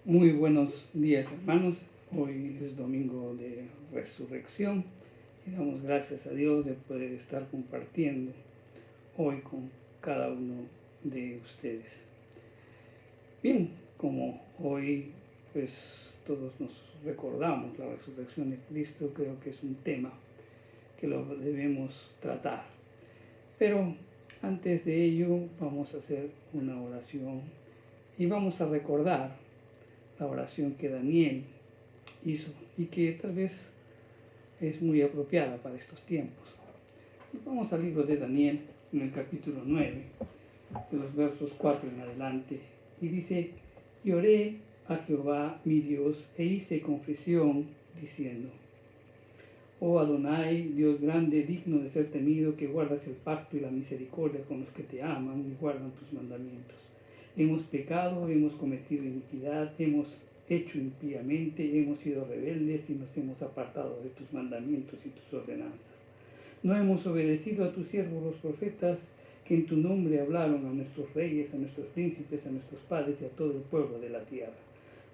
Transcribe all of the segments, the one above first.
Muy buenos días, hermanos. Hoy es domingo de resurrección y damos gracias a Dios de poder estar compartiendo hoy con cada uno de ustedes. Bien, como hoy pues todos nos recordamos la resurrección de Cristo, creo que es un tema que lo debemos tratar. Pero antes de ello vamos a hacer una oración y vamos a recordar la oración que Daniel hizo y que tal vez es muy apropiada para estos tiempos. Y vamos al libro de Daniel, en el capítulo 9, de los versos 4 en adelante, y dice: y oré a Jehová mi Dios e hice confesión diciendo: oh Adonai, Dios grande, digno de ser temido, que guardas el pacto y la misericordia con los que te aman y guardan tus mandamientos. Hemos pecado, hemos cometido iniquidad, hemos hecho impíamente, hemos sido rebeldes y nos hemos apartado de tus mandamientos y tus ordenanzas. No hemos obedecido a tus siervos los profetas, que en tu nombre hablaron a nuestros reyes, a nuestros príncipes, a nuestros padres y a todo el pueblo de la tierra.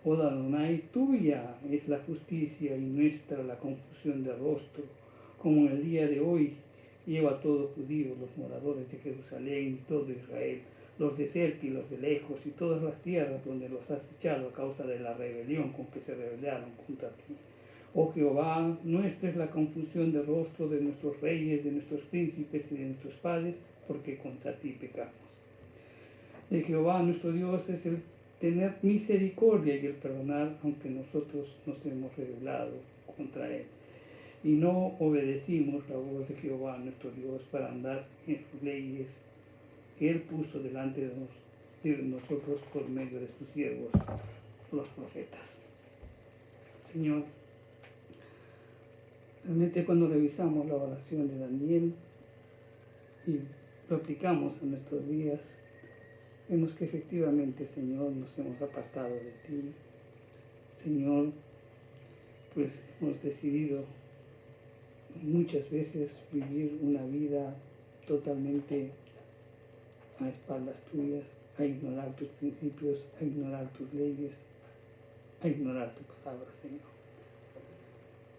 Oh Adonai, tuya es la justicia y nuestra la confusión de rostro, como en el día de hoy lleva todo judío, los moradores de Jerusalén y todo Israel, los de cerca y los de lejos, y todas las tierras donde los has echado a causa de la rebelión con que se rebelaron contra ti. Oh Jehová, nuestra es la confusión de rostro de nuestros reyes, de nuestros príncipes y de nuestros padres, porque contra ti pecamos. De Jehová nuestro Dios es el tener misericordia y el perdonar, aunque nosotros nos hemos rebelado contra él y no obedecimos la voz de Jehová nuestro Dios para andar en sus leyes que él puso delante de nosotros por medio de sus siervos, los profetas. Señor, realmente cuando revisamos la oración de Daniel y lo aplicamos a nuestros días, vemos que efectivamente, Señor, nos hemos apartado de ti. Señor, pues hemos decidido muchas veces vivir una vida totalmente a espaldas tuyas, a ignorar tus principios, a ignorar tus leyes, a ignorar tu palabra, Señor.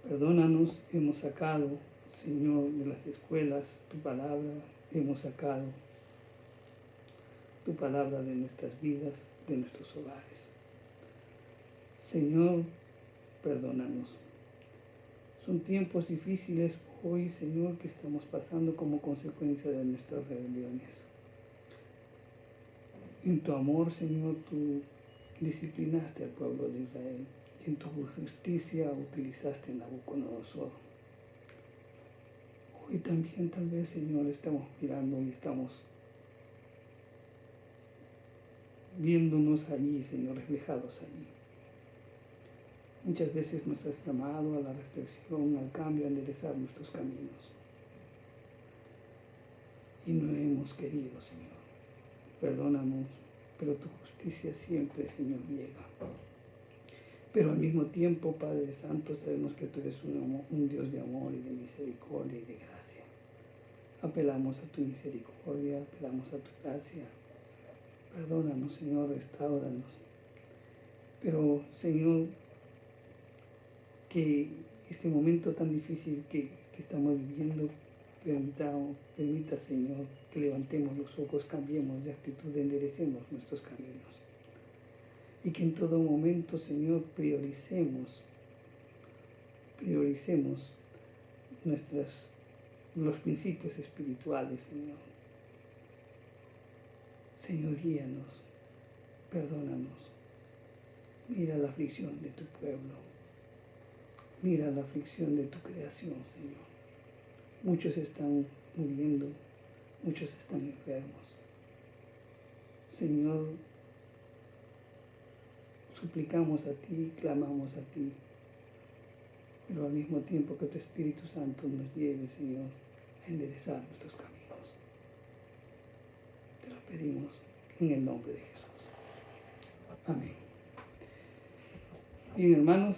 Perdónanos, hemos sacado, Señor, de las escuelas tu palabra, hemos sacado tu palabra de nuestras vidas, de nuestros hogares. Señor, perdónanos. Son tiempos difíciles hoy, Señor, que estamos pasando como consecuencia de nuestras rebeliones. En tu amor, Señor, tú disciplinaste al pueblo de Israel. En tu justicia utilizaste a Nabucodonosor. Hoy también tal vez, Señor, estamos mirando y estamos viéndonos allí, Señor, reflejados allí. Muchas veces nos has llamado a la reflexión, al cambio, a enderezar nuestros caminos. Y no hemos querido, Señor. Perdónanos, pero tu justicia siempre, Señor, llega. Pero al mismo tiempo, Padre Santo, sabemos que tú eres un Dios de amor y de misericordia y de gracia. Apelamos a tu misericordia, apelamos a tu gracia. Perdónanos, Señor, restauranos. Pero, Señor, que este momento tan difícil que estamos viviendo, permita, Señor, que levantemos los ojos, cambiemos de actitud, enderecemos nuestros caminos. Y que en todo momento, Señor, prioricemos los principios espirituales, Señor. Señor, guíanos, perdónanos. Mira la aflicción de tu pueblo. Mira la aflicción de tu creación, Señor. Muchos están muriendo, muchos están enfermos. Señor, suplicamos a ti, clamamos a ti, pero al mismo tiempo que tu Espíritu Santo nos lleve, Señor, a enderezar nuestros caminos. Te lo pedimos en el nombre de Jesús. Amén. Bien, hermanos,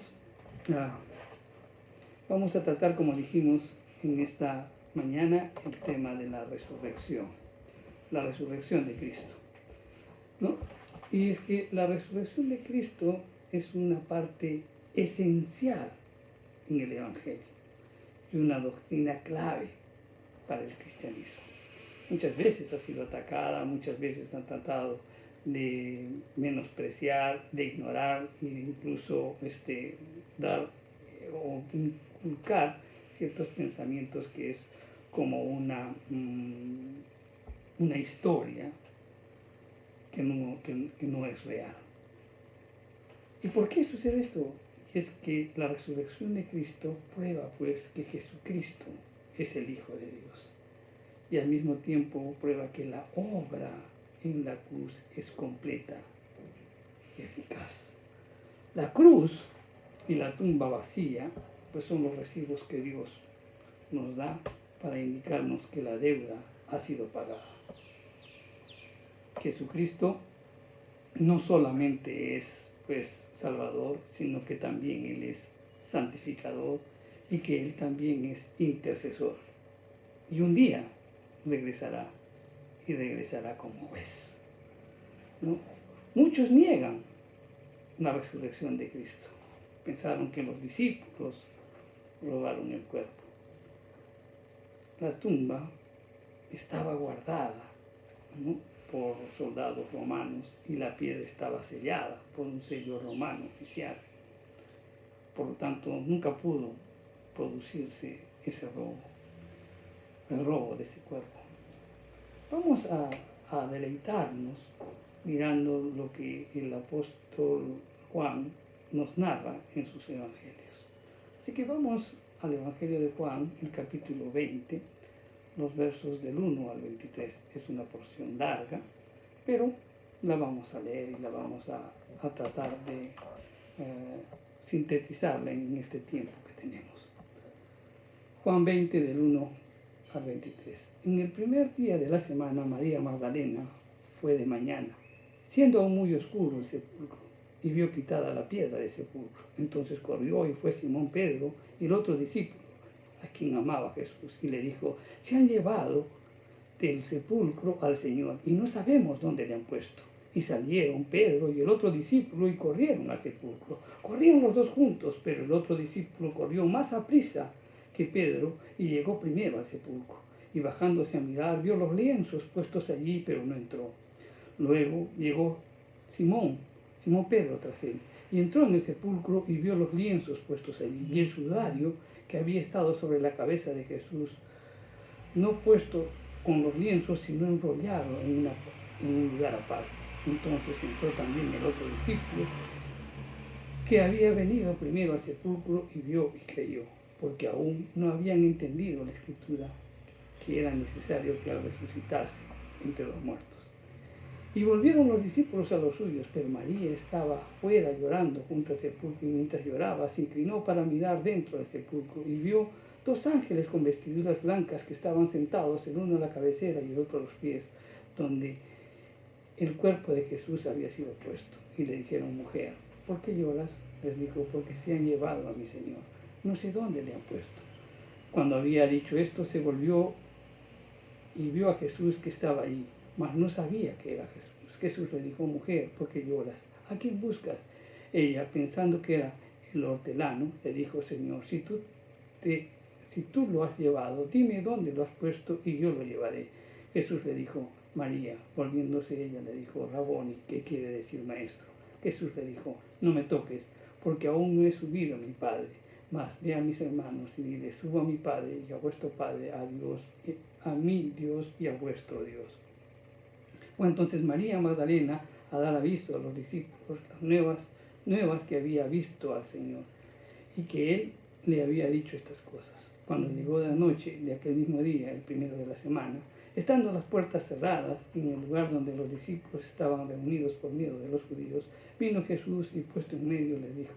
vamos a tratar, como dijimos en esta mañana, el tema de la resurrección de Cristo, ¿no? Y es que la resurrección de Cristo es una parte esencial en el Evangelio y una doctrina clave para el cristianismo. Muchas veces ha sido atacada, muchas veces han tratado de menospreciar, de ignorar e incluso dar o inculcar ciertos pensamientos que es como una historia que no es real. ¿Y por qué sucede esto? Es que la resurrección de Cristo prueba pues que Jesucristo es el Hijo de Dios. Y al mismo tiempo prueba que la obra en la cruz es completa y eficaz. La cruz y la tumba vacía pues son los recibos que Dios nos da para indicarnos que la deuda ha sido pagada. Jesucristo no solamente es pues Salvador, sino que también Él es santificador y que Él también es intercesor. Y un día regresará y regresará como juez, ¿no? Muchos niegan la resurrección de Cristo. Pensaron que los discípulos robaron el cuerpo. La tumba estaba guardada, ¿no?, por soldados romanos y la piedra estaba sellada por un sello romano oficial. Por lo tanto, nunca pudo producirse ese robo, el robo de ese cuerpo. Vamos a deleitarnos mirando lo que el apóstol Juan nos narra en sus evangelios. Así que vamos al Evangelio de Juan, el capítulo 20, los versos del 1 al 23. Es una porción larga, pero la vamos a leer y la vamos a tratar de sintetizarla en este tiempo que tenemos. Juan 20, del 1 al 23. En el primer día de la semana, María Magdalena fue de mañana, siendo aún muy oscuro el sepulcro, y vio quitada la piedra del sepulcro. Entonces corrió y fue Simón Pedro y el otro discípulo, a quien amaba Jesús, y le dijo: se han llevado del sepulcro al Señor y no sabemos dónde le han puesto. Y salieron Pedro y el otro discípulo y corrieron al sepulcro. Corrieron los dos juntos, pero el otro discípulo corrió más aprisa que Pedro y llegó primero al sepulcro. Y bajándose a mirar, vio los lienzos puestos allí, pero no entró. Luego llegó Simón Pedro tras él, y entró en el sepulcro y vio los lienzos puestos allí, y el sudario que había estado sobre la cabeza de Jesús, no puesto con los lienzos, sino enrollado en un lugar aparte. Entonces entró también el otro discípulo, que había venido primero al sepulcro, y vio y creyó, porque aún no habían entendido la Escritura, que era necesario que al resucitarse entre los muertos. Y volvieron los discípulos a los suyos, pero María estaba fuera llorando junto al sepulcro, y mientras lloraba se inclinó para mirar dentro del sepulcro y vio dos ángeles con vestiduras blancas que estaban sentados, el uno a la cabecera y el otro a los pies, donde el cuerpo de Jesús había sido puesto. Y le dijeron: mujer, ¿por qué lloras? Les dijo: porque se han llevado a mi Señor, no sé dónde le han puesto. Cuando había dicho esto, se volvió y vio a Jesús que estaba allí, mas no sabía que era Jesús. Jesús le dijo: mujer, ¿por qué lloras? ¿A quién buscas? Ella, pensando que era el hortelano, le dijo: Señor, si tú lo has llevado, dime dónde lo has puesto y yo lo llevaré. Jesús le dijo: María. Volviéndose ella le dijo: Raboni, que quiere decir maestro. Jesús le dijo: no me toques, porque aún no he subido a mi Padre. Mas ve a mis hermanos y dile: subo a mi Padre y a vuestro Padre, a Dios, a mi Dios y a vuestro Dios. Fue entonces María Magdalena a dar aviso a los discípulos las nuevas que había visto al Señor y que Él le había dicho estas cosas. Cuando llegó de la noche de aquel mismo día, el primero de la semana, estando las puertas cerradas en el lugar donde los discípulos estaban reunidos por miedo de los judíos, vino Jesús y puesto en medio les dijo: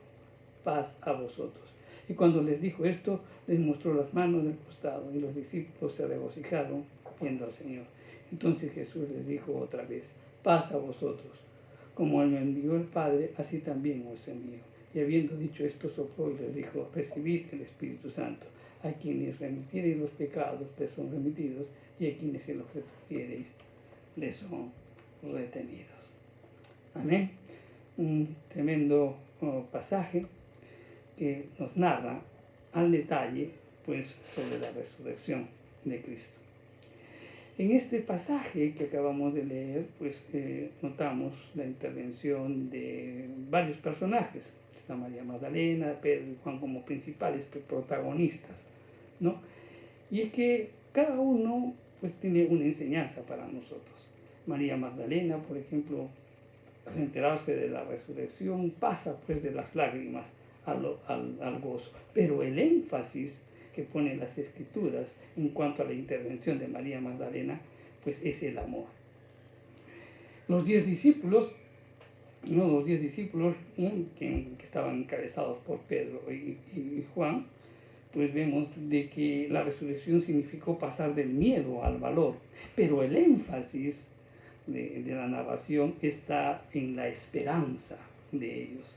paz a vosotros. Y cuando les dijo esto, les mostró las manos del costado, y los discípulos se regocijaron viendo al Señor. Entonces Jesús les dijo otra vez: paz a vosotros. Como Él me envió el Padre, así también os envío. Y habiendo dicho esto, sopló y les dijo: recibid el Espíritu Santo. A quienes remitiereis los pecados, les son remitidos, y a quienes se los retuviereis, les son retenidos. Amén. Un tremendo pasaje que nos narra al detalle pues sobre la resurrección de Cristo. En este pasaje que acabamos de leer, pues notamos la intervención de varios personajes. Está María Magdalena, Pedro y Juan como principales protagonistas, ¿no? Y es que cada uno pues tiene una enseñanza para nosotros. María Magdalena, por ejemplo, al enterarse de la resurrección, pasa pues de las lágrimas al gozo. Pero el énfasis que ponen las escrituras en cuanto a la intervención de María Magdalena, pues es el amor. Los 10 discípulos, que estaban encabezados por Pedro y Juan, pues vemos de que la resurrección significó pasar del miedo al valor, pero el énfasis de la narración está en la esperanza de ellos.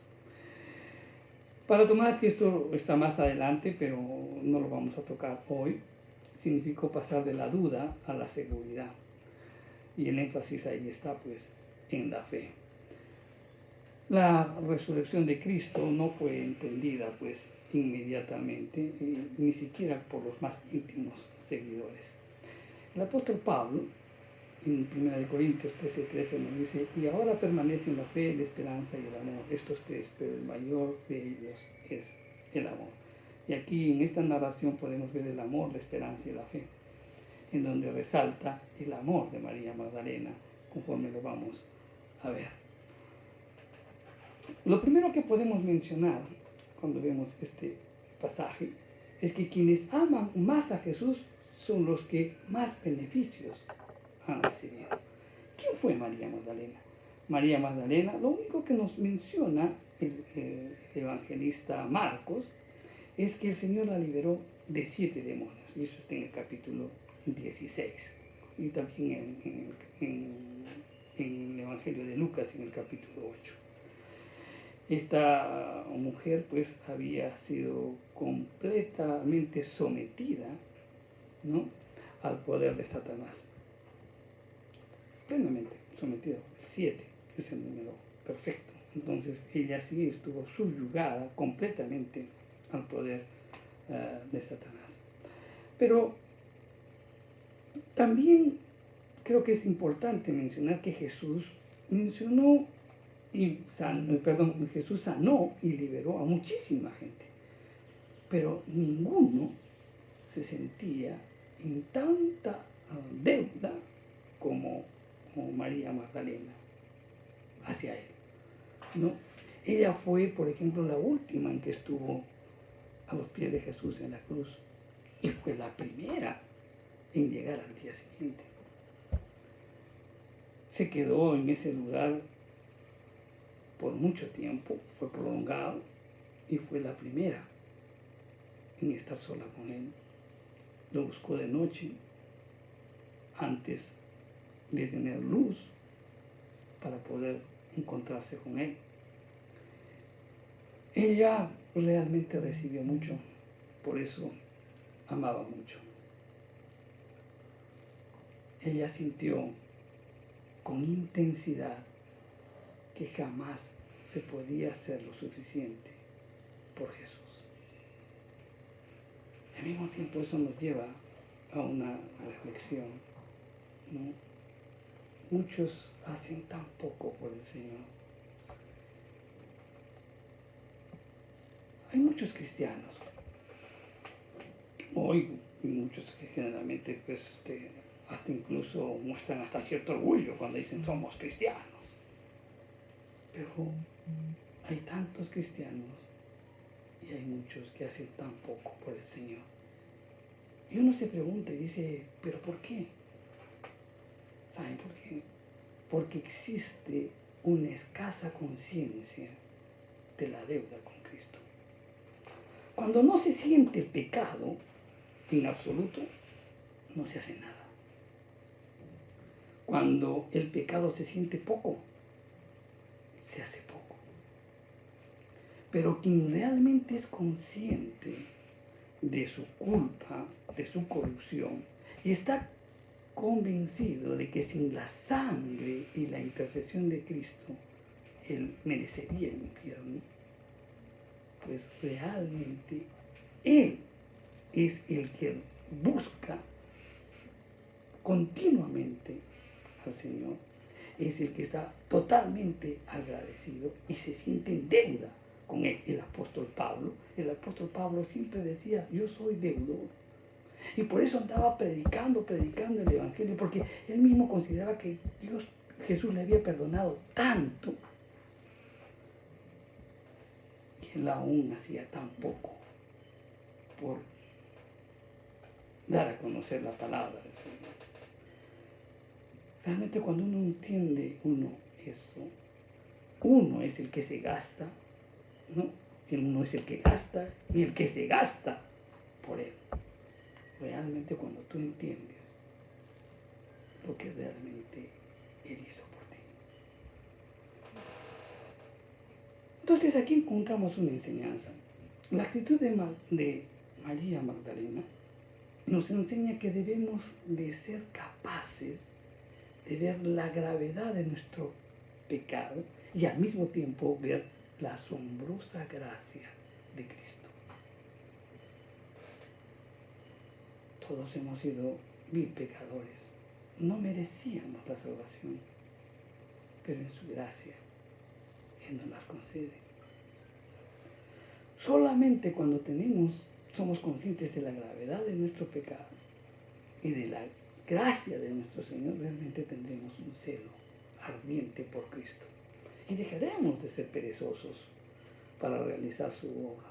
Para Tomás, que esto está más adelante, pero no lo vamos a tocar hoy, significó pasar de la duda a la seguridad. Y el énfasis ahí está, pues, en la fe. La resurrección de Cristo no fue entendida, pues, inmediatamente, ni siquiera por los más íntimos seguidores. El apóstol Pablo, en 1 Corintios 13:13 nos dice, y ahora permanecen la fe, la esperanza y el amor, estos tres, pero el mayor de ellos es el amor. Y aquí en esta narración podemos ver el amor, la esperanza y la fe, en donde resalta el amor de María Magdalena, conforme lo vamos a ver. Lo primero que podemos mencionar cuando vemos este pasaje es que quienes aman más a Jesús son los que más beneficios han recibido. ¿Quién fue María Magdalena? María Magdalena, lo único que nos menciona el evangelista Marcos es que el Señor la liberó de 7 demonios, y eso está en el capítulo 16, y también en el Evangelio de Lucas en el capítulo 8. Esta mujer pues había sido completamente sometida, ¿no?, al poder de Satanás. Plenamente sometida. 7 es el número perfecto. Entonces ella sí estuvo subyugada completamente al poder de Satanás. Pero también creo que es importante mencionar que Jesús Jesús sanó y liberó a muchísima gente, pero ninguno se sentía en tanta deuda como María Magdalena hacia él, ¿no? Ella fue, por ejemplo, la última en que estuvo a los pies de Jesús en la cruz, y fue la primera en llegar al día siguiente. Se quedó en ese lugar por mucho tiempo, fue prolongado, y fue la primera en estar sola con él. Lo buscó de noche, antes de tener luz, para poder encontrarse con él. Ella realmente recibió mucho, por eso amaba mucho. Ella sintió con intensidad que jamás se podía hacer lo suficiente por Jesús. Al mismo tiempo eso nos lleva a una reflexión, ¿no? Muchos hacen tan poco por el Señor. Hay muchos cristianos hoy, muchos que generalmente pues, hasta incluso muestran hasta cierto orgullo cuando dicen somos cristianos. Pero hay tantos cristianos y hay muchos que hacen tan poco por el Señor. Y uno se pregunta y dice, ¿pero por qué? ¿Saben por qué? Porque existe una escasa conciencia de la deuda con Cristo. Cuando no se siente pecado en absoluto, no se hace nada. Cuando el pecado se siente poco, se hace poco. Pero quien realmente es consciente de su culpa, de su corrupción, y está convencido de que sin la sangre y la intercesión de Cristo, él merecería el infierno, pues realmente Él es el que busca continuamente al Señor, es el que está totalmente agradecido y se siente en deuda con Él. El apóstol Pablo siempre decía, yo soy deudor. Y por eso andaba predicando el Evangelio, porque él mismo consideraba que Jesús le había perdonado tanto, que él aún hacía tan poco por dar a conocer la palabra del Señor. Realmente cuando uno entiende eso, uno es el que se gasta, ¿no? Uno es el que gasta y el que se gasta por Él. Realmente cuando tú entiendes lo que realmente Él hizo por ti. Entonces aquí encontramos una enseñanza. La actitud de María Magdalena nos enseña que debemos de ser capaces de ver la gravedad de nuestro pecado y al mismo tiempo ver la asombrosa gracia de Cristo. Todos hemos sido vil pecadores, no merecíamos la salvación, pero en su gracia Él nos las concede. Solamente cuando somos conscientes de la gravedad de nuestro pecado y de la gracia de nuestro Señor, realmente tendremos un celo ardiente por Cristo. Y dejaremos de ser perezosos para realizar su obra.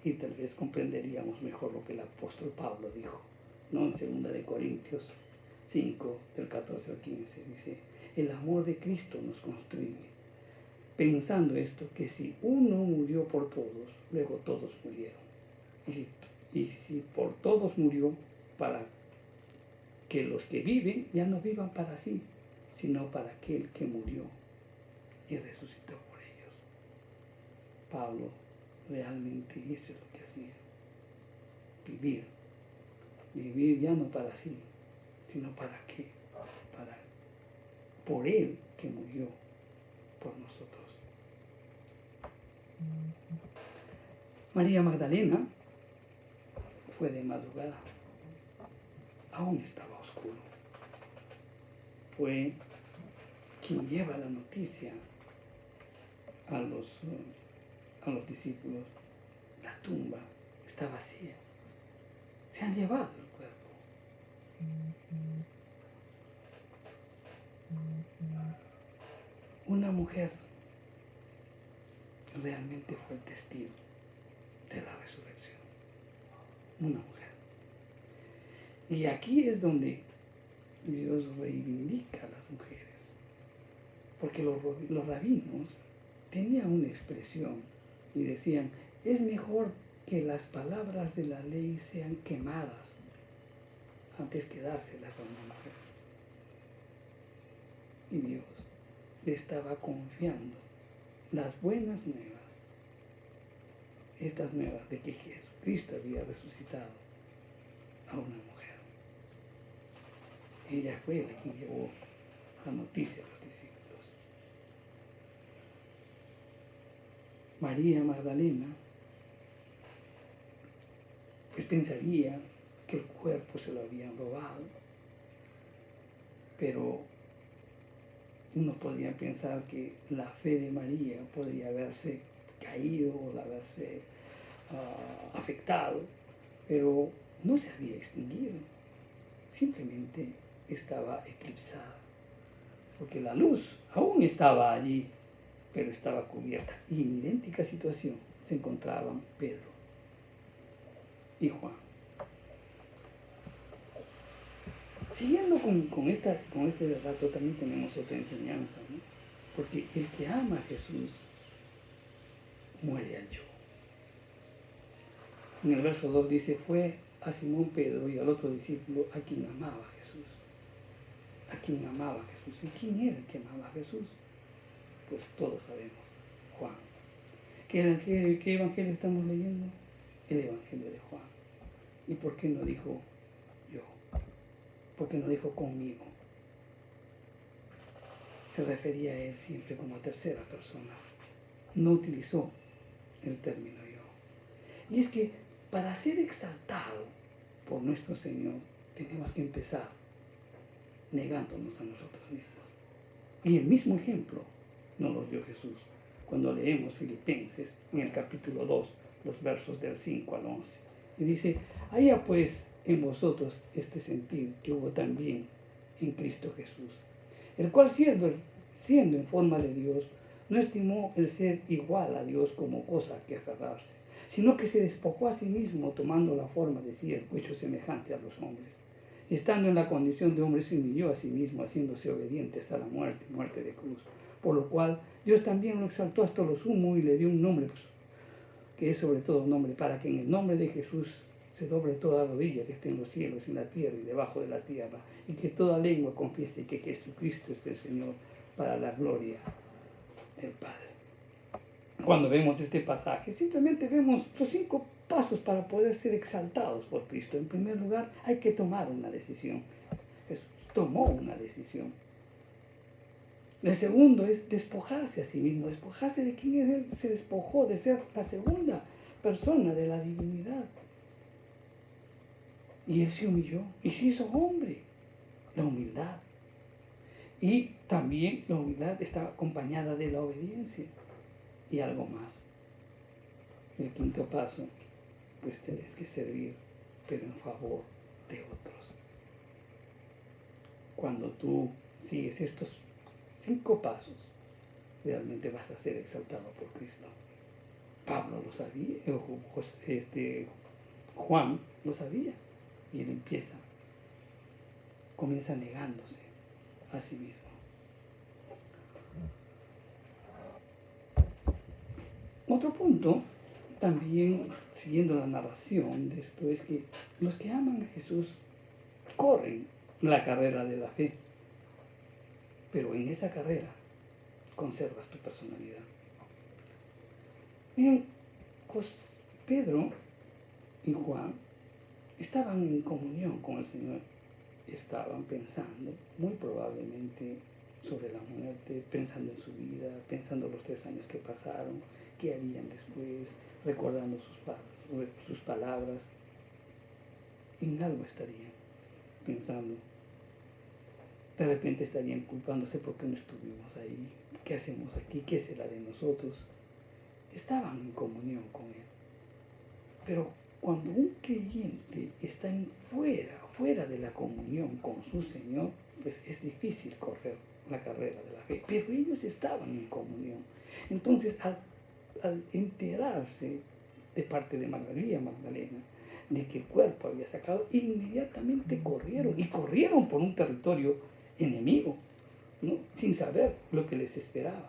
Y tal vez comprenderíamos mejor lo que el apóstol Pablo dijo, ¿no? En 2 Corintios 5, del 14 al 15, dice, el amor de Cristo nos constriñe, pensando esto, que si uno murió por todos, luego todos murieron. Y si por todos murió, para que los que viven ya no vivan para sí, sino para aquel que murió y resucitó por ellos. Pablo realmente hizo lo que hacía. Vivir ya no para sí, sino para qué, por Él que murió por nosotros. María Magdalena fue de madrugada, aún estaba oscuro. Fue quien lleva la noticia a los discípulos. La tumba está vacía. Se han llevado el cuerpo. Una mujer realmente fue el testigo de la resurrección. Una mujer. Y aquí es donde Dios reivindica a las mujeres. Porque los rabinos tenían una expresión y decían, es mejor que las palabras de la ley sean quemadas antes que dárselas a una mujer. Y Dios le estaba confiando las buenas nuevas, estas nuevas de que Jesucristo había resucitado a una mujer. Ella fue la que llevó la noticia a los discípulos. María Magdalena pues pensaría que el cuerpo se lo habían robado, pero uno podría pensar que la fe de María podría haberse caído o haberse afectado, pero no se había extinguido, simplemente estaba eclipsada, porque la luz aún estaba allí, pero estaba cubierta. Y en idéntica situación se encontraban Pedro y Juan. Siguiendo con este relato también tenemos otra enseñanza, ¿no? Porque el que ama a Jesús muere al yo. En el verso 2 dice, fue a Simón Pedro y al otro discípulo a quien amaba a Jesús. A quien amaba a Jesús. ¿Y quién era el que amaba a Jesús? Pues todos sabemos, Juan. ¿Qué evangelio estamos leyendo? El evangelio de Juan. ¿Y por qué no dijo yo? ¿Por qué no dijo conmigo? Se refería a él siempre como tercera persona. No utilizó el término yo. Y es que para ser exaltado por nuestro Señor, tenemos que empezar negándonos a nosotros mismos. Y el mismo ejemplo nos lo dio Jesús cuando leemos Filipenses en el capítulo 2, los versos del 5 al 11. Y dice, haya pues en vosotros este sentir que hubo también en Cristo Jesús, el cual siendo en forma de Dios, no estimó el ser igual a Dios como cosa que aferrarse, sino que se despojó a sí mismo, tomando la forma de siervo, hecho semejante a los hombres. Y estando en la condición de hombre, se humilló a sí mismo, haciéndose obediente hasta la muerte de cruz. Por lo cual Dios también lo exaltó hasta lo sumo y le dio un nombre, que es sobre todo un nombre, para que en el nombre de Jesús se doble toda rodilla que esté en los cielos, en la tierra y debajo de la tierra, y que toda lengua confiese que Jesucristo es el Señor, para la gloria del Padre. Cuando vemos este pasaje, simplemente vemos los 5 pasos para poder ser exaltados por Cristo. En primer lugar, hay que tomar una decisión. Jesús tomó una decisión. El segundo es despojarse a sí mismo, despojarse de quién es Él. Se despojó de ser la segunda persona de la divinidad. Y Él se humilló y se hizo hombre. La humildad. Y también la humildad está acompañada de la obediencia. Y algo más. El quinto paso, pues tienes que servir, pero en favor de otros. Cuando tú sigues estos 5 pasos, realmente vas a ser exaltado por Cristo. Pablo lo sabía, Juan lo sabía, y él comienza negándose a sí mismo. Otro punto, también siguiendo la narración de esto, es que los que aman a Jesús corren la carrera de la fe, pero en esa carrera conservas tu personalidad. Miren, pues Pedro y Juan estaban en comunión con el Señor, estaban pensando muy probablemente sobre la muerte, pensando en su vida, pensando los 3 años que pasaron, qué harían después, recordando sus palabras. En algo estarían pensando. De repente estarían culpándose porque no estuvimos ahí, qué hacemos aquí, qué será de nosotros. Estaban en comunión con Él. Pero cuando un creyente está fuera de la comunión con su Señor, pues es difícil correr la carrera de la fe. Pero ellos estaban en comunión. Entonces, al enterarse de parte de María Magdalena de que el cuerpo había sacado, inmediatamente corrieron por un territorio enemigo, ¿no? Sin saber lo que les esperaba.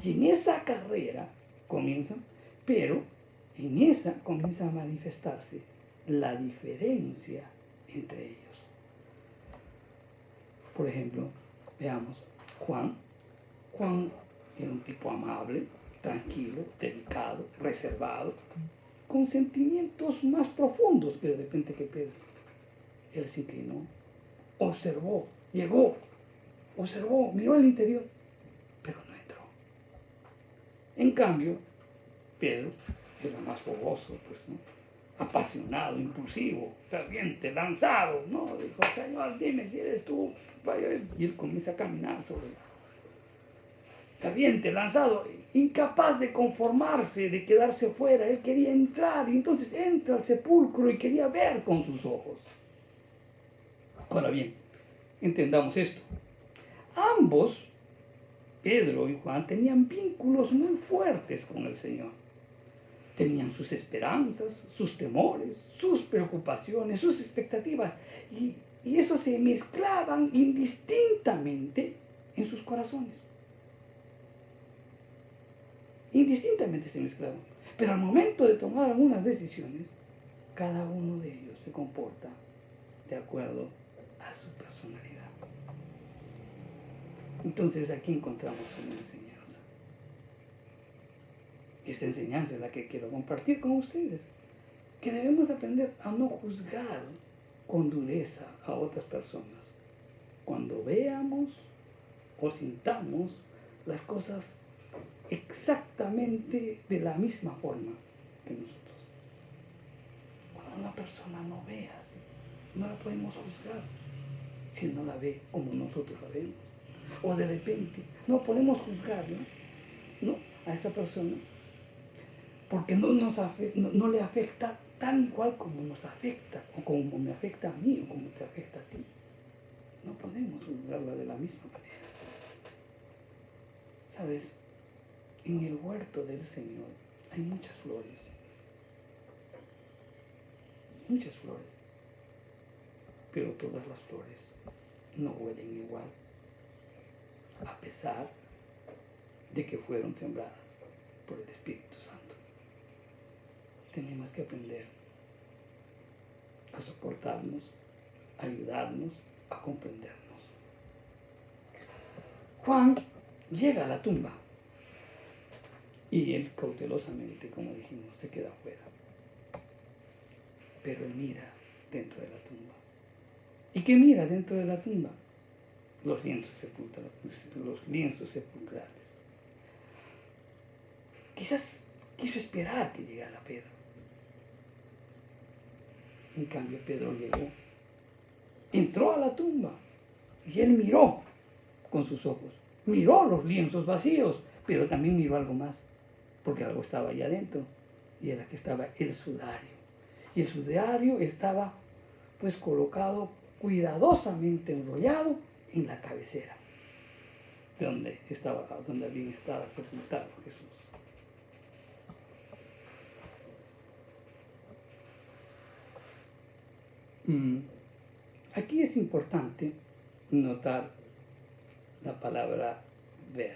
Y en esa carrera comienza a manifestarse la diferencia entre ellos. Por ejemplo, veamos, Juan era un tipo amable, tranquilo, delicado, reservado, con sentimientos más profundos que de repente que Pedro. Él se inclinó, observó, miró al interior, pero no entró. En cambio, Pedro era más fogoso, pues, ¿no? Apasionado, impulsivo, ferviente, lanzado, ¿no? Dijo, Señor, dime si eres tú. Y él comienza a caminar sobre él. Ferviente, lanzado, incapaz de conformarse, de quedarse fuera. Él quería entrar, y entonces entra al sepulcro y quería ver con sus ojos. Ahora bien, entendamos esto. Ambos, Pedro y Juan, tenían vínculos muy fuertes con el Señor. Tenían sus esperanzas, sus temores, sus preocupaciones, sus expectativas, y eso se mezclaban indistintamente en sus corazones. Indistintamente se mezclaban. Pero al momento de tomar algunas decisiones, cada uno de ellos se comporta de acuerdo a su personalidad. Entonces aquí encontramos una enseñanza. Esta enseñanza es la que quiero compartir con ustedes, que debemos aprender a no juzgar con dureza a otras personas cuando veamos o sintamos las cosas exactamente de la misma forma que nosotros. Cuando una persona no ve así, no la podemos juzgar si no la ve como nosotros la vemos. O de repente, no podemos juzgarla, ¿no? A esta persona, porque no le afecta tan igual como nos afecta, o como me afecta a mí, o como te afecta a ti. No podemos juzgarla de la misma manera. ¿Sabes? En el huerto del Señor hay muchas flores, pero todas las flores no huelen igual, a pesar de que fueron sembradas por el Espíritu Santo. Tenemos que aprender a soportarnos, a ayudarnos, a comprendernos. Juan llega a la tumba y él cautelosamente, como dijimos, se queda afuera. Pero él mira dentro de la tumba. ¿Y qué mira dentro de la tumba? Los lienzos sepulcrales. Quizás quiso esperar que llegara Pedro. En cambio, Pedro llegó, entró a la tumba y él miró con sus ojos. Miró los lienzos vacíos, pero también miró algo más, porque algo estaba allá adentro, y era que estaba el sudario. Y el sudario estaba pues colocado cuidadosamente enrollado en la cabecera, donde había estado sepultado Jesús. Aquí es importante notar la palabra ver.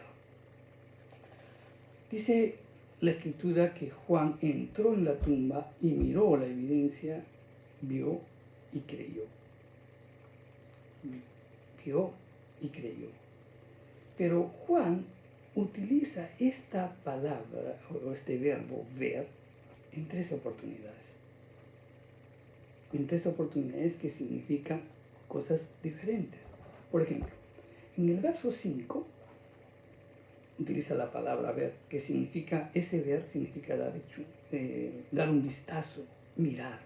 Dice la Escritura que Juan entró en la tumba y miró la evidencia, vio y creyó. Vio y creyó. Pero Juan utiliza esta palabra o este verbo ver en tres oportunidades. En tres oportunidades que significan cosas diferentes. Por ejemplo, en el verso 5 utiliza la palabra ver, que significa, ese ver significa dar un vistazo, mirar.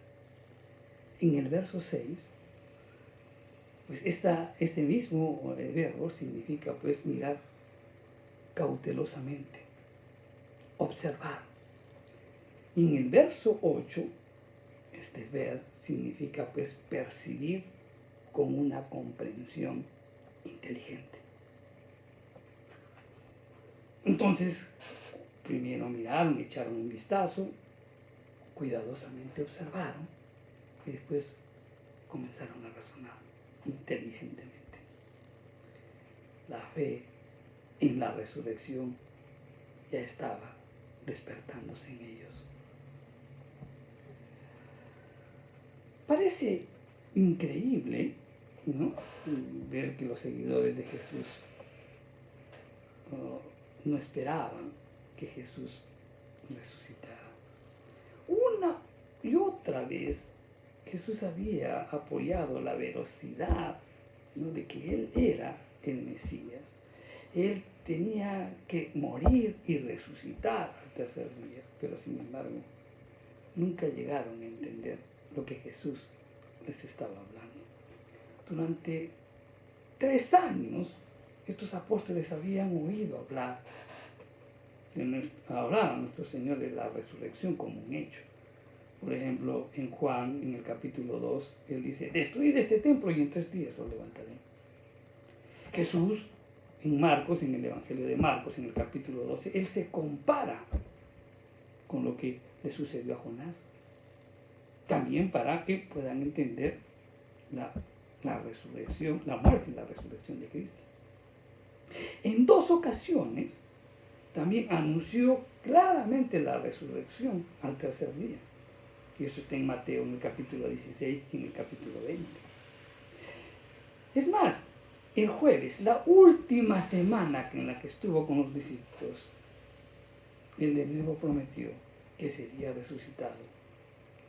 En el verso 6, pues este mismo verbo significa pues mirar cautelosamente, observar. Y en el verso 8, este ver significa pues percibir con una comprensión inteligente. Entonces, primero miraron, echaron un vistazo, cuidadosamente observaron y después comenzaron a razonar inteligentemente. La fe en la resurrección ya estaba despertándose en ellos. Parece increíble, ¿no?, ver que los seguidores de Jesús no esperaban que Jesús resucitara. Una y otra vez Jesús había apoyado la veracidad, ¿no?, de que Él era el Mesías. Él tenía que morir y resucitar al tercer día, pero sin embargo nunca llegaron a entender lo que Jesús les estaba hablando. Durante 3 años estos apóstoles habían oído hablar a nuestro Señor de la resurrección como un hecho. Por ejemplo, en Juan, en el capítulo 2, Él dice: destruid este templo y en 3 días lo levantaré. Jesús, en Marcos, en el Evangelio de Marcos, en el capítulo 12, Él se compara con lo que le sucedió a Jonás. También para que puedan entender la resurrección, la muerte y la resurrección de Cristo. En 2 ocasiones también anunció claramente la resurrección al tercer día. Y eso está en Mateo, en el capítulo 16 y en el capítulo 20. Es más, el jueves, la última semana en la que estuvo con los discípulos, Él de nuevo prometió que sería resucitado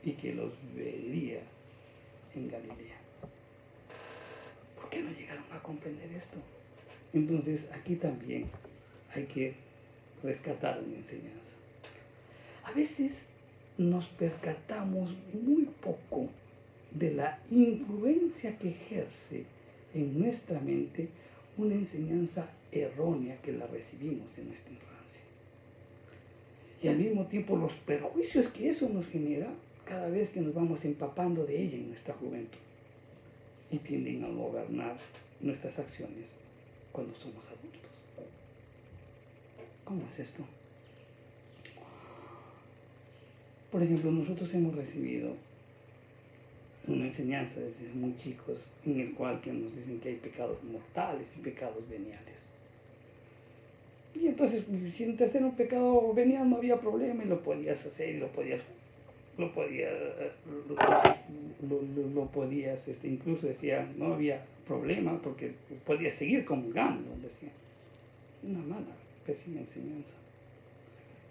y que los vería en Galilea. ¿Por qué no llegaron a comprender esto? Entonces aquí también hay que rescatar una enseñanza. A veces nos percatamos muy poco de la influencia que ejerce en nuestra mente una enseñanza errónea que la recibimos en nuestra infancia. Y al mismo tiempo los perjuicios que eso nos genera cada vez que nos vamos empapando de ella en nuestra juventud y tienden a gobernar nuestras acciones cuando somos adultos. ¿Cómo es esto? Por ejemplo, nosotros hemos recibido una enseñanza desde muy chicos en el cual que nos dicen que hay pecados mortales y pecados veniales. Y entonces, si en hacer un pecado venial no había problema y lo podías hacer y lo podías incluso decía, no había problema porque podías seguir comulgando, decía. Una mala, pésima enseñanza.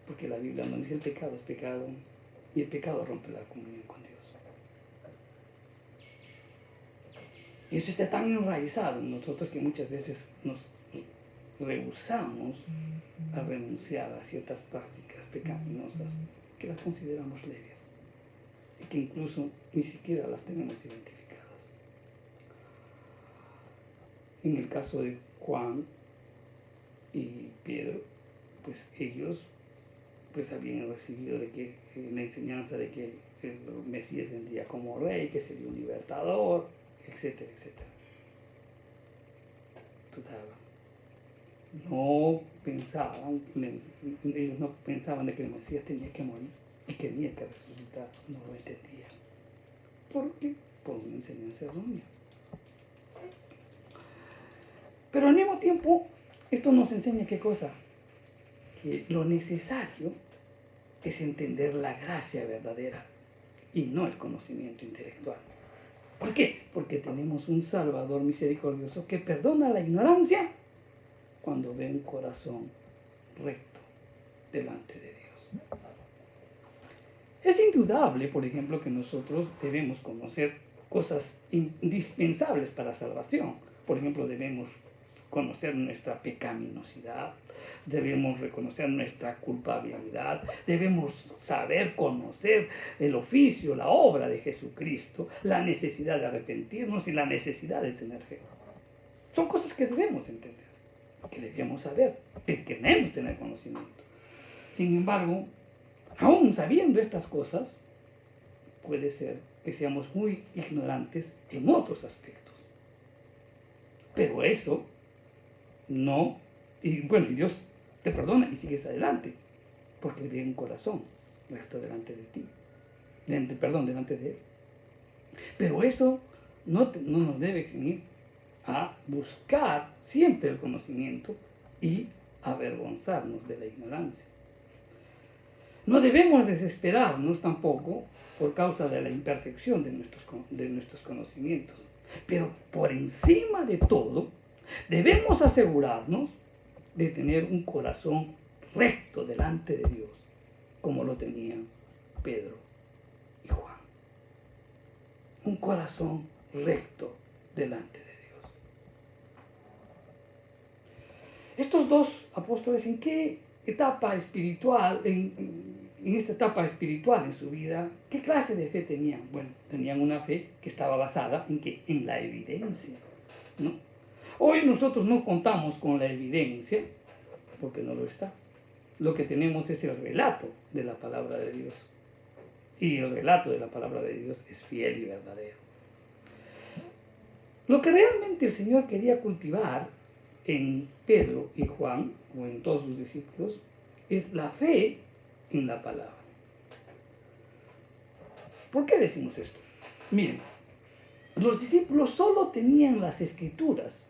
Porque la Biblia nos dice el pecado es pecado y el pecado rompe la comunión con Dios. Y eso está tan enraizado en nosotros que muchas veces nos rehusamos a renunciar a ciertas prácticas pecaminosas que las consideramos leves y que incluso ni siquiera las tenemos identificadas. En el caso de Juan y Pedro, pues ellos pues habían recibido la enseñanza de que el Mesías vendría como rey, que sería un libertador, etcétera, etcétera. Ellos no pensaban de que el Mesías tenía que morir y que tenía que resucitar, no lo entendían. ¿Por qué? Por una enseñanza errónea. Pero al mismo tiempo, esto nos enseña qué cosa, que lo necesario es entender la gracia verdadera y no el conocimiento intelectual. ¿Por qué? Porque tenemos un Salvador misericordioso que perdona la ignorancia cuando ve un corazón recto delante de Dios. Es indudable, por ejemplo, que nosotros debemos conocer cosas indispensables para la salvación. Por ejemplo, debemos conocer nuestra pecaminosidad, debemos reconocer nuestra culpabilidad, debemos saber conocer el oficio, la obra de Jesucristo, la necesidad de arrepentirnos y la necesidad de tener fe. Son cosas que debemos entender, que debemos saber, que debemos tener conocimiento. Sin embargo, aún sabiendo estas cosas, puede ser que seamos muy ignorantes en otros aspectos. Pero eso no, y Dios te perdona y sigues adelante, porque ve un corazón recto delante de ti, delante de Él. Pero eso no nos debe eximir a buscar siempre el conocimiento y avergonzarnos de la ignorancia. No debemos desesperarnos tampoco por causa de la imperfección de nuestros conocimientos, pero por encima de todo, debemos asegurarnos de tener un corazón recto delante de Dios, como lo tenían Pedro y Juan. Un corazón recto delante de Dios. Estos dos apóstoles, ¿en qué etapa espiritual, en esta etapa espiritual en su vida, qué clase de fe tenían? Bueno, tenían una fe que estaba basada en la evidencia, ¿no? Hoy nosotros no contamos con la evidencia, porque no lo está. Lo que tenemos es el relato de la palabra de Dios. Y el relato de la palabra de Dios es fiel y verdadero. Lo que realmente el Señor quería cultivar en Pedro y Juan, o en todos sus discípulos, es la fe en la palabra. ¿Por qué decimos esto? Miren, los discípulos solo tenían las escrituras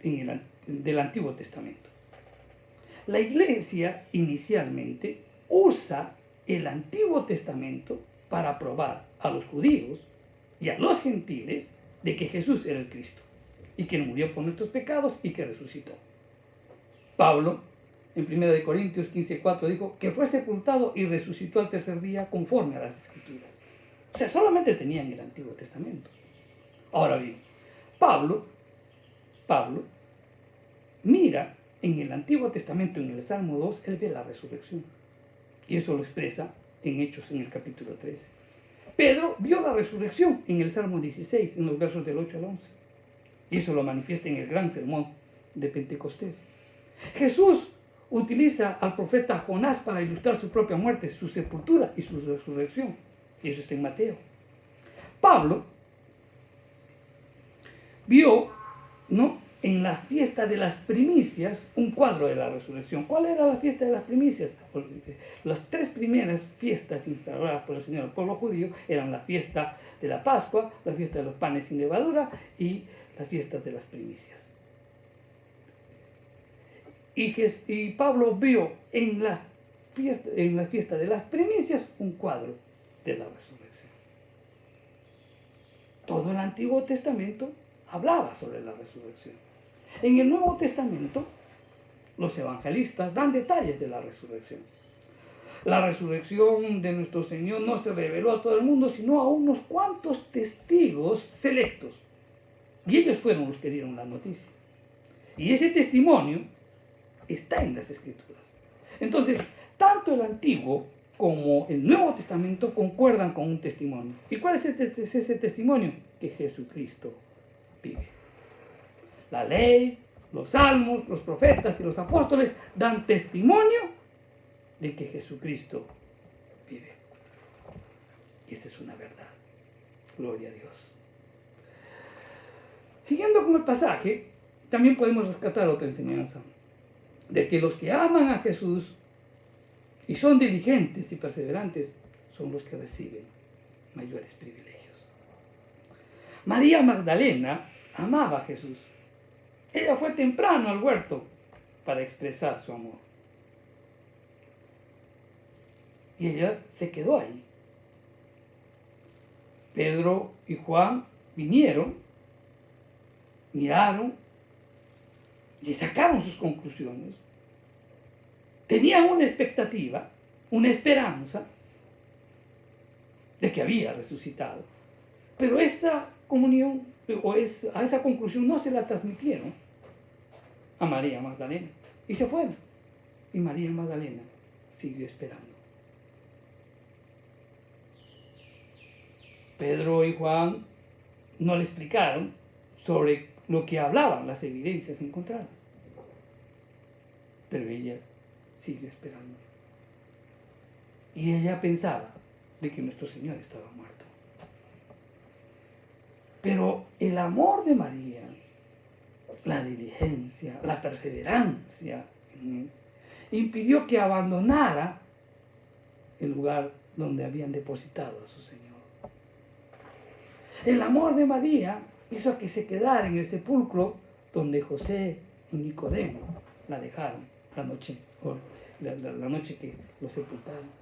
del Antiguo Testamento. La Iglesia inicialmente usa el Antiguo Testamento para probar a los judíos y a los gentiles de que Jesús era el Cristo y que murió por nuestros pecados y que resucitó. Pablo, en 1 Corintios 15:4, dijo que fue sepultado y resucitó al tercer día conforme a las Escrituras. O sea, solamente tenían el Antiguo Testamento. Ahora bien, Pablo mira en el Antiguo Testamento, en el Salmo 2, él ve la resurrección. Y eso lo expresa en Hechos en el capítulo 13. Pedro vio la resurrección en el Salmo 16, en los versos del 8 al 11. Y eso lo manifiesta en el gran sermón de Pentecostés. Jesús utiliza al profeta Jonás para ilustrar su propia muerte, su sepultura y su resurrección. Y eso está en Mateo. Pablo vio, ¿no?, en la fiesta de las primicias un cuadro de la resurrección. ¿Cuál era la fiesta de las primicias? Las tres primeras fiestas instauradas por el Señor al pueblo judío eran la fiesta de la Pascua, la fiesta de los panes sin levadura y la fiesta de las primicias. Y Pablo vio en la fiesta de las primicias un cuadro de la resurrección. Todo el Antiguo Testamento hablaba sobre la resurrección. En el Nuevo Testamento, los evangelistas dan detalles de la resurrección. La resurrección de nuestro Señor no se reveló a todo el mundo, sino a unos cuantos testigos selectos. Y ellos fueron los que dieron la noticia. Y ese testimonio está en las Escrituras. Entonces, tanto el Antiguo como el Nuevo Testamento concuerdan con un testimonio. ¿Y cuál es ese testimonio? Que Jesucristo vive. La ley, los salmos, los profetas y los apóstoles dan testimonio de que Jesucristo vive. Y esa es una verdad. Gloria a Dios. Siguiendo con el pasaje, también podemos rescatar otra enseñanza, de que los que aman a Jesús y son diligentes y perseverantes son los que reciben mayores privilegios. María Magdalena amaba a Jesús. Ella fue temprano al huerto para expresar su amor. Y ella se quedó ahí. Pedro y Juan vinieron, miraron y sacaron sus conclusiones. Tenían una expectativa, una esperanza de que había resucitado. Pero esta comunión, a esa conclusión no se la transmitieron a María Magdalena. Y se fueron. Y María Magdalena siguió esperando. Pedro y Juan no le explicaron sobre lo que hablaban las evidencias encontradas. Pero ella siguió esperando. Y ella pensaba de que nuestro Señor estaba muerto. Pero el amor de María, la diligencia, la perseverancia, impidió que abandonara el lugar donde habían depositado a su Señor. El amor de María hizo que se quedara en el sepulcro donde José y Nicodemo la dejaron la noche que lo sepultaron.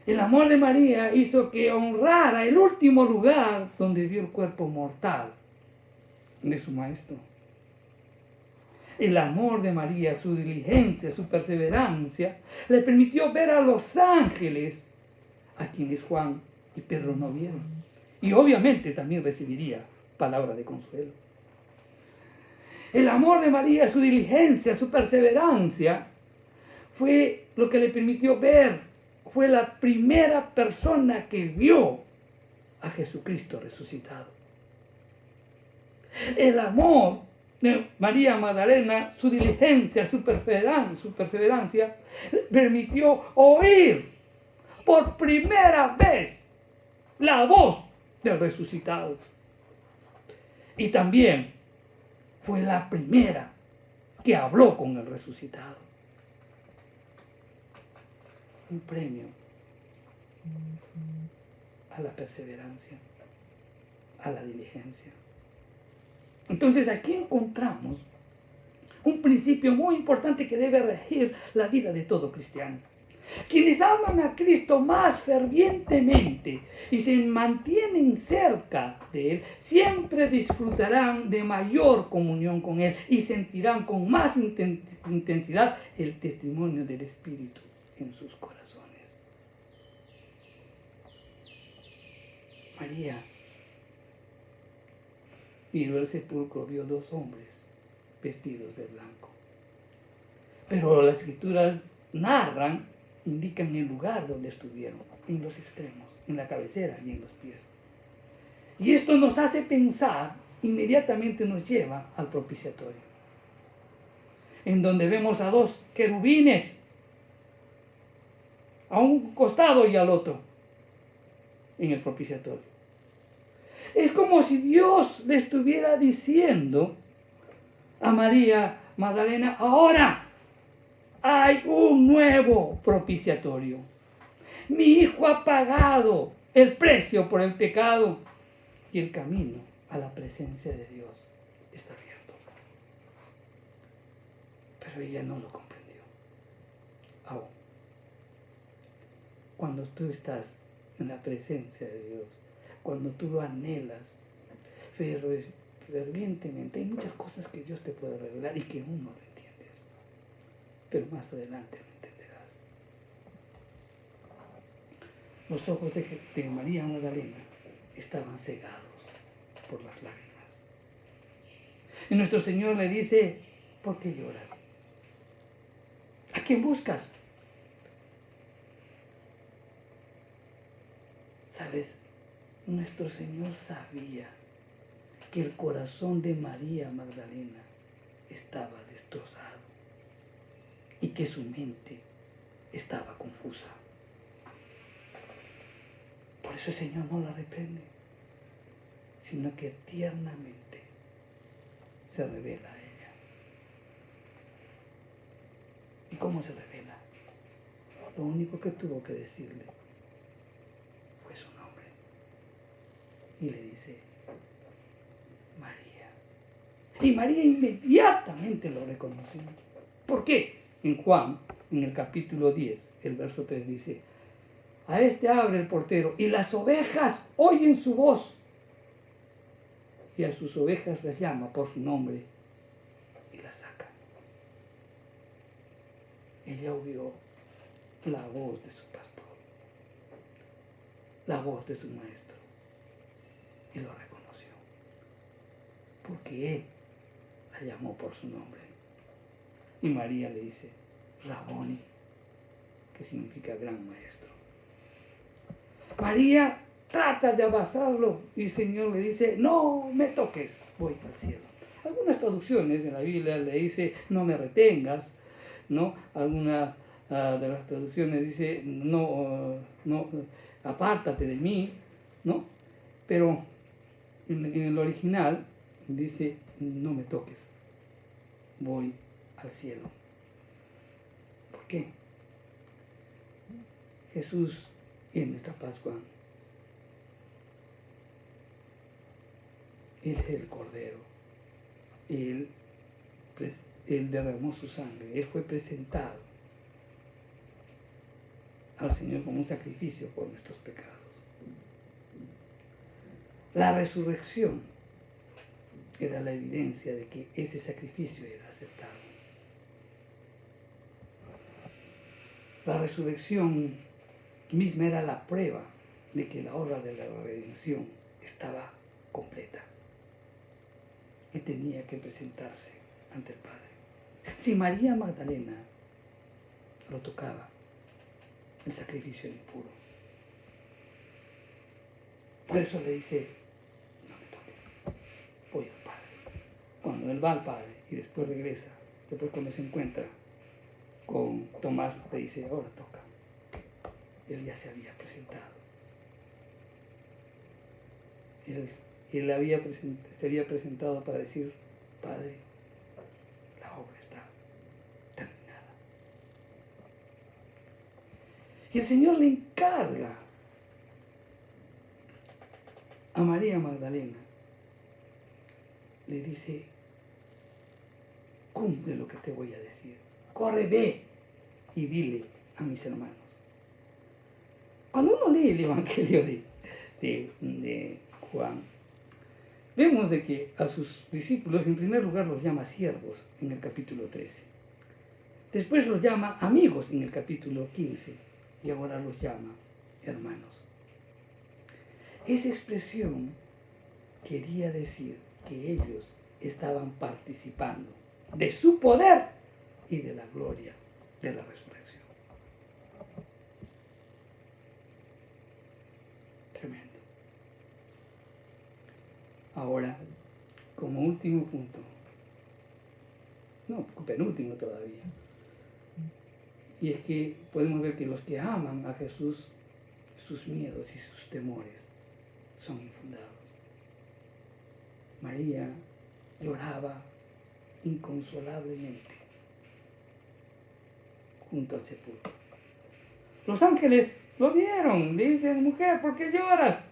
El amor de María hizo que honrara el último lugar donde vio el cuerpo mortal de su maestro. El amor de María, su diligencia, su perseverancia, le permitió ver a los ángeles, a quienes Juan y Pedro no vieron. Y obviamente también recibiría palabra de consuelo. El amor de María, su diligencia, su perseverancia, fue lo que le permitió ver. Fue la primera persona que vio a Jesucristo resucitado. El amor de María Magdalena, su diligencia, su perseverancia, permitió oír por primera vez la voz del resucitado. Y también fue la primera que habló con el resucitado. Un premio a la perseverancia, a la diligencia. Entonces aquí encontramos un principio muy importante que debe regir la vida de todo cristiano. Quienes aman a Cristo más fervientemente y se mantienen cerca de Él, siempre disfrutarán de mayor comunión con Él y sentirán con más intensidad el testimonio del Espíritu en sus corazones. María miró el sepulcro, vio dos hombres vestidos de blanco. Pero las Escrituras narran indican el lugar donde estuvieron, en los extremos, en la cabecera y en los pies. Y esto nos hace pensar, inmediatamente nos lleva al propiciatorio, en donde vemos a dos querubines, a un costado y al otro, en el propiciatorio. Es como si Dios le estuviera diciendo a María Magdalena: ahora hay un nuevo propiciatorio. Mi hijo ha pagado el precio por el pecado y el camino a la presencia de Dios está abierto. Pero ella no lo comprendió aún. Cuando tú estás en la presencia de Dios, cuando tú lo anhelas fervientemente, hay muchas cosas que Dios te puede revelar y que aún no lo entiendes, pero más adelante lo entenderás. Los ojos de María Magdalena estaban cegados por las lágrimas. Y nuestro Señor le dice: ¿por qué lloras? ¿A quién buscas? ¿Sabes? Nuestro Señor sabía que el corazón de María Magdalena estaba destrozado y que su mente estaba confusa. Por eso el Señor no la reprende, sino que tiernamente se revela a ella. ¿Y cómo se revela? Lo único que tuvo que decirle fue su nombre. Y le dice: María. Y María inmediatamente lo reconoció. ¿Por qué? En Juan, en el capítulo 10, el verso 3 dice: a este abre el portero y las ovejas oyen su voz. Y a sus ovejas las llama por su nombre y las saca. Ella oyó la voz de su pastor, la voz de su maestro, y lo reconoció, porque él la llamó por su nombre. Y María le dice: Raboni, que significa gran maestro. María trata de abrazarlo y el Señor le dice: no me toques, voy al cielo. Algunas traducciones de la Biblia le dice: no me retengas, ¿no? Alguna de las traducciones dice: no, apártate de mí, ¿no? Pero en el original dice: no me toques, voy al cielo. ¿Por qué? Jesús en nuestra Pascua, Él es el Cordero, Él derramó su sangre, Él fue presentado al Señor como un sacrificio por nuestros pecados. La resurrección era la evidencia de que ese sacrificio era aceptado. La resurrección misma era la prueba de que la obra de la redención estaba completa y tenía que presentarse ante el Padre. Si María Magdalena lo tocaba, el sacrificio era impuro. Por eso le dice: no me toques, voy al Padre. Cuando él va al Padre y después regresa, después cuando se encuentra con Tomás, le dice: ahora toca. Él ya se había presentado. Él se había presentado para decir: Padre, la obra está terminada. Y el Señor le encarga a María Magdalena, le dice: cumple lo que te voy a decir. Corre, ve y dile a mis hermanos. Cuando uno lee el Evangelio de Juan, vemos de que a sus discípulos en primer lugar los llama siervos en el capítulo 13. Después los llama amigos en el capítulo 15 y ahora los llama hermanos. Esa expresión quería decir que ellos estaban participando de su poder y de la gloria de la resurrección. último punto. No, penúltimo todavía. Y es que podemos ver que los que aman a Jesús, sus miedos y sus temores son infundados. María lloraba inconsolablemente junto al sepulcro. Los ángeles lo vieron, le dicen, mujer, ¿por qué lloras?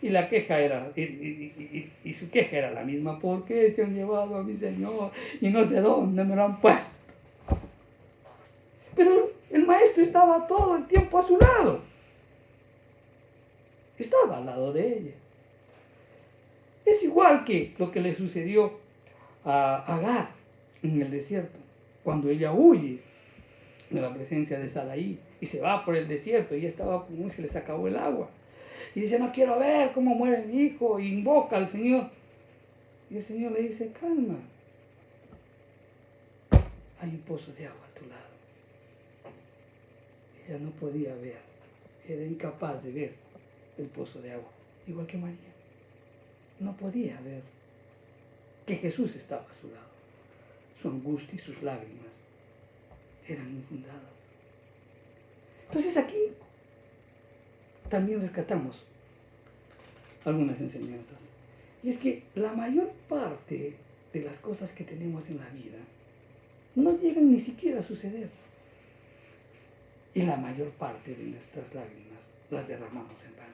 Y la queja era, y su queja era la misma, ¿por qué se han llevado a mi Señor y no sé dónde me lo han puesto? Pero el maestro estaba todo el tiempo a su lado. Estaba al lado de ella. Es igual que lo que le sucedió a Agar en el desierto, cuando ella huye de la presencia de Sarai y se va por el desierto y estaba como se les acabó el agua. Y dice, no quiero ver cómo muere mi hijo, y invoca al Señor. Y el Señor le dice, calma, hay un pozo de agua a tu lado. Ella no podía ver, era incapaz de ver el pozo de agua, igual que María. No podía ver que Jesús estaba a su lado. Su angustia y sus lágrimas eran infundadas. Entonces aquí también rescatamos algunas enseñanzas. Y es que la mayor parte de las cosas que tenemos en la vida no llegan ni siquiera a suceder. Y la mayor parte de nuestras lágrimas las derramamos en vano.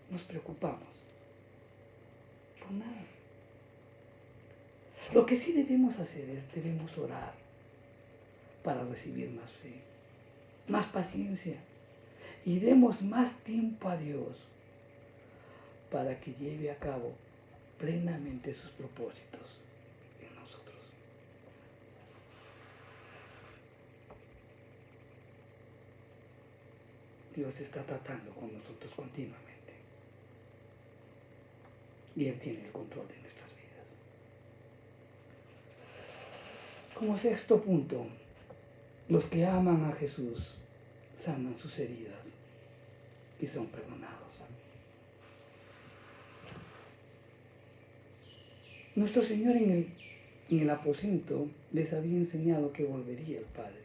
Nos preocupamos por nada. Lo que sí debemos hacer es, debemos orar para recibir más fe, más paciencia, y demos más tiempo a Dios para que lleve a cabo plenamente sus propósitos en nosotros. Dios está tratando con nosotros continuamente y Él tiene el control de nuestras vidas. Como sexto punto, los que aman a Jesús sanan sus heridas y son perdonados. Nuestro Señor en el aposento les había enseñado que volvería el Padre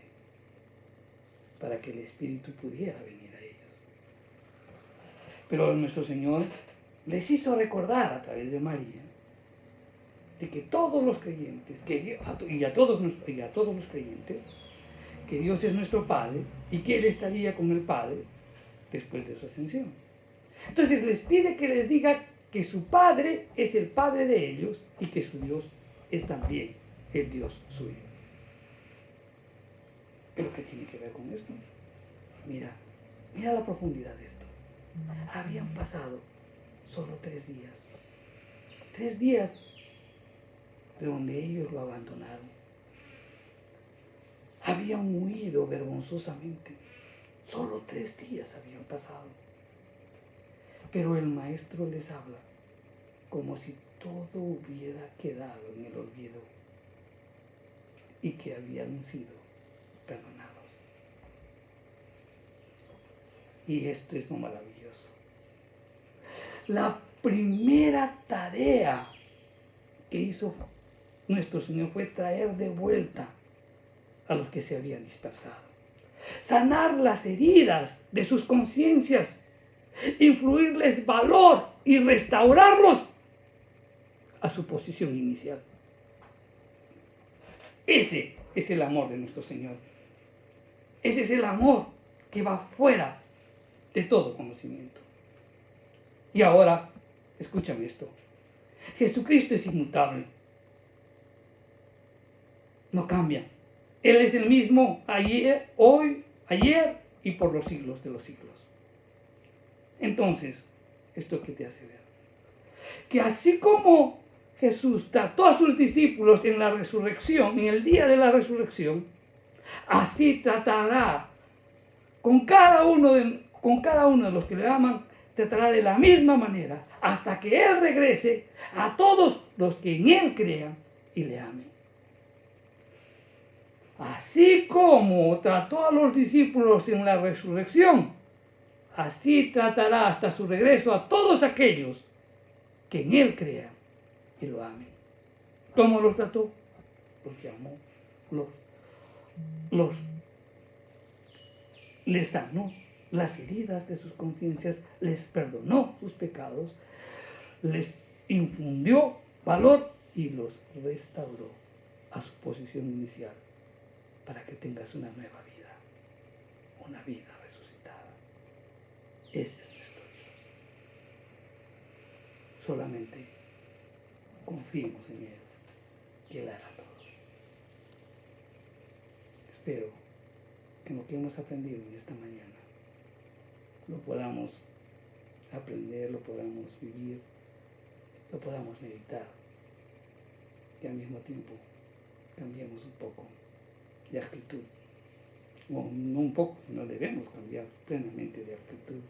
para que el Espíritu pudiera venir a ellos. Pero nuestro Señor les hizo recordar a través de María de que todos los creyentes, y a todos los creyentes, que Dios es nuestro Padre y que Él estaría con el Padre después de su ascensión. Entonces les pide que les diga que su Padre es el Padre de ellos y que su Dios es también el Dios suyo. ¿Pero qué tiene que ver con esto? Mira la profundidad de esto. Habían pasado solo 3 días. 3 días de donde ellos lo abandonaron. Habían huido vergonzosamente. Solo 3 días habían pasado. Pero el Maestro les habla como si todo hubiera quedado en el olvido y que habían sido perdonados. Y esto es lo maravilloso. La primera tarea que hizo nuestro Señor fue traer de vuelta a los que se habían dispersado. Sanar las heridas de sus conciencias, influirles valor y restaurarlos a su posición inicial. Ese es el amor de nuestro Señor. Ese es el amor que va fuera de todo conocimiento. Y ahora, escúchame esto. Jesucristo es inmutable. No cambia. Él es el mismo ayer, hoy, ayer y por los siglos de los siglos. Entonces, ¿esto qué te hace ver? Que así como Jesús trató a sus discípulos en la resurrección, en el día de la resurrección, así tratará con cada uno de los que le aman, tratará de la misma manera hasta que Él regrese a todos los que en Él crean y le amen. Así como trató a los discípulos en la resurrección, así tratará hasta su regreso a todos aquellos que en Él crean y lo amen. ¿Cómo los trató? Los llamó, los les sanó las heridas de sus conciencias, les perdonó sus pecados, les infundió valor y los restauró a su posición inicial para que tengas una nueva vida, una vida resucitada. Ese es nuestro Dios. Solamente confiemos en Él, que Él hará todo. Espero que lo que hemos aprendido en esta mañana lo podamos aprender, lo podamos vivir, lo podamos meditar y al mismo tiempo cambiemos un poco de actitud. O no un poco, sino debemos cambiar plenamente de actitud.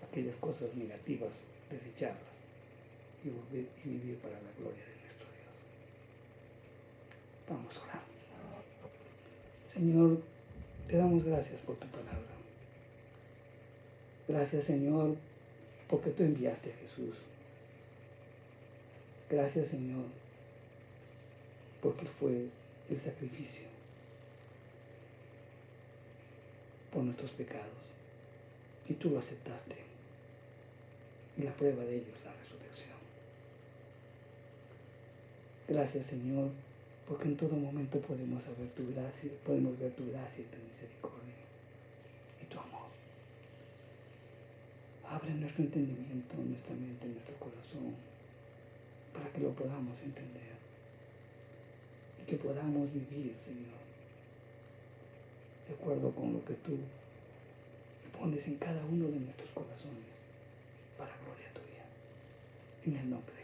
Aquellas cosas negativas, desecharlas y vivir para la gloria de nuestro Dios. Vamos a orar. Señor, te damos gracias por tu palabra. Gracias, Señor, porque tú enviaste a Jesús. Gracias, Señor, porque fue el sacrificio por nuestros pecados. Y tú lo aceptaste. Y la prueba de ello es la resurrección. Gracias, Señor, porque en todo momento podemos ver tu gracia y tu misericordia y tu amor. Abre nuestro entendimiento, nuestra mente, nuestro corazón, para que lo podamos entender y que podamos vivir, Señor, de acuerdo con lo que tú pones en cada uno de nuestros corazones, para gloria tuya. En el nombre de